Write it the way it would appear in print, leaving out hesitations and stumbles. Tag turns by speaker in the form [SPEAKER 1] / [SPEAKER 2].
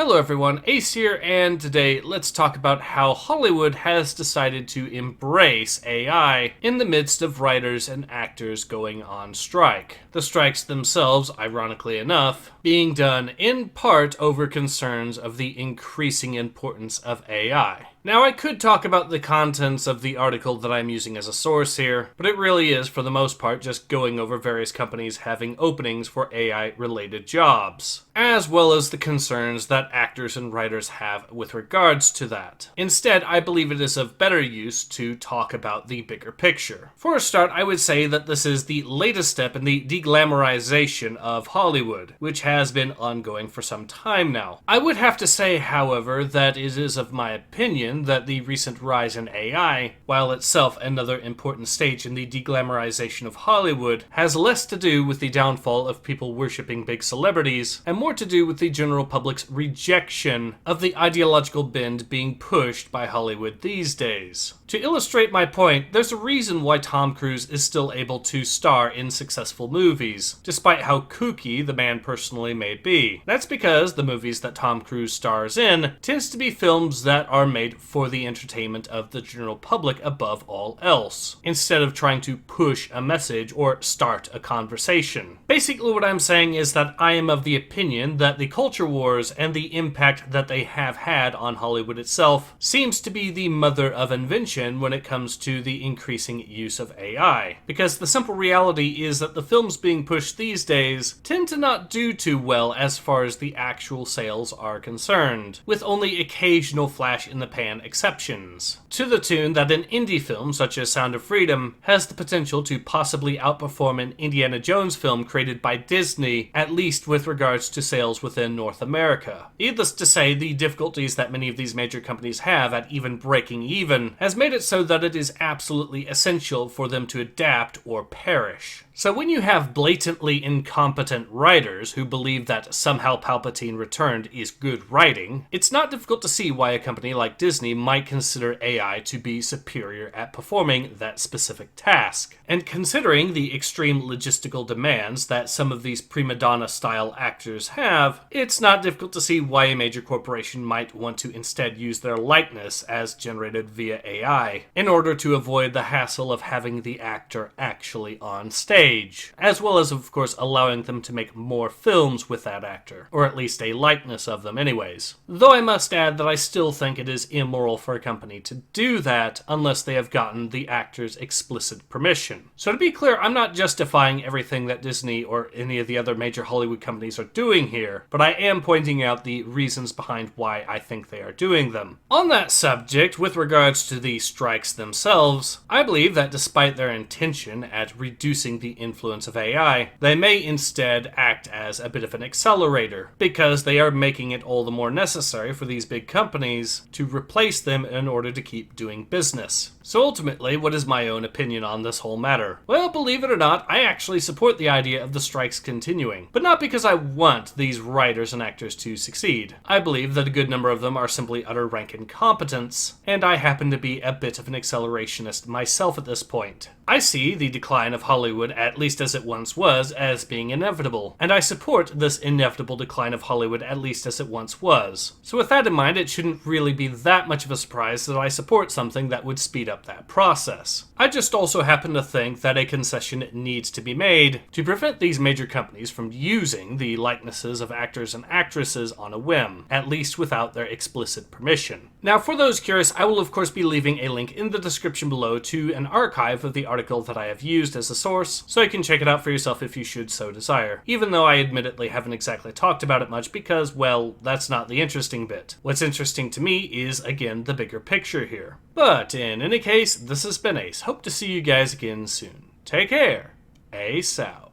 [SPEAKER 1] Hello everyone, Ace here, and today let's talk about how Hollywood has decided to embrace AI in the midst of writers and actors going on strike. The strikes themselves, ironically enough, being done in part over concerns of the increasing importance of AI. Now, I could talk about the contents of the article that I'm using as a source here, but it really is, for the most part, just going over various companies having openings for AI-related jobs, as well as the concerns that actors and writers have with regards to that. Instead, I believe it is of better use to talk about the bigger picture. For a start, I would say that this is the latest step in the deglamorization of Hollywood, which has been ongoing for some time now. I would have to say, however, that it is of my opinion that the recent rise in AI, while itself another important stage in the deglamorization of Hollywood, has less to do with the downfall of people worshipping big celebrities, and more to do with the general public's rejection of the ideological bend being pushed by Hollywood these days. To illustrate my point, there's a reason why Tom Cruise is still able to star in successful movies, despite how kooky the man personally may be. That's because the movies that Tom Cruise stars in tends to be films that are made for the entertainment of the general public above all else, instead of trying to push a message or start a conversation. Basically what I'm saying is that I am of the opinion that the culture wars and the impact that they have had on Hollywood itself seems to be the mother of invention when it comes to the increasing use of AI. Because the simple reality is that the films being pushed these days tend to not do too well as far as the actual sales are concerned, with only occasional flash in the pan exceptions. To the tune that an indie film such as Sound of Freedom has the potential to possibly outperform an Indiana Jones film created by Disney, at least with regards to sales within North America. Needless to say, the difficulties that many of these major companies have at even breaking even has made it so that it is absolutely essential for them to adapt or perish. So when you have blatantly incompetent writers who believe that somehow Palpatine returned is good writing, it's not difficult to see why a company like Disney might consider AI to be superior at performing that specific task. And considering the extreme logistical demands that some of these prima donna-style actors have, it's not difficult to see why a major corporation might want to instead use their likeness as generated via AI, in order to avoid the hassle of having the actor actually on stage. As well as, of course, allowing them to make more films with that actor, or at least a likeness of them anyways. Though I must add that I still think it is immoral for a company to do that unless they have gotten the actor's explicit permission. So to be clear, I'm not justifying everything that Disney or any of the other major Hollywood companies are doing here, but I am pointing out the reasons behind why I think they are doing them. On that subject, with regards to the strikes themselves, I believe that despite their intention at reducing the influence of AI, they may instead act as a bit of an accelerator, because they are making it all the more necessary for these big companies to replace them in order to keep doing business. So ultimately, what is my own opinion on this whole matter? Well, believe it or not, I actually support the idea of the strikes continuing, but not because I want these writers and actors to succeed. I believe that a good number of them are simply utter rank incompetence, and I happen to be a bit of an accelerationist myself at this point. I see the decline of Hollywood, at least as it once was, as being inevitable, and I support this inevitable decline of Hollywood at least as it once was. So with that in mind, it shouldn't really be that much of a surprise that I support something that would speed up that process. I just also happen to think that a concession needs to be made to prevent these major companies from using the likenesses of actors and actresses on a whim, at least without their explicit permission. Now, for those curious, I will of course be leaving a link in the description below to an archive of the article that I have used as a source, so you can check it out for yourself if you should so desire, even though I admittedly haven't exactly talked about it much because, well, that's not the interesting bit. What's interesting to me is, again, the bigger picture here. But in any case, this has been Ace. Hope to see you guys again soon. Take care. Ace out.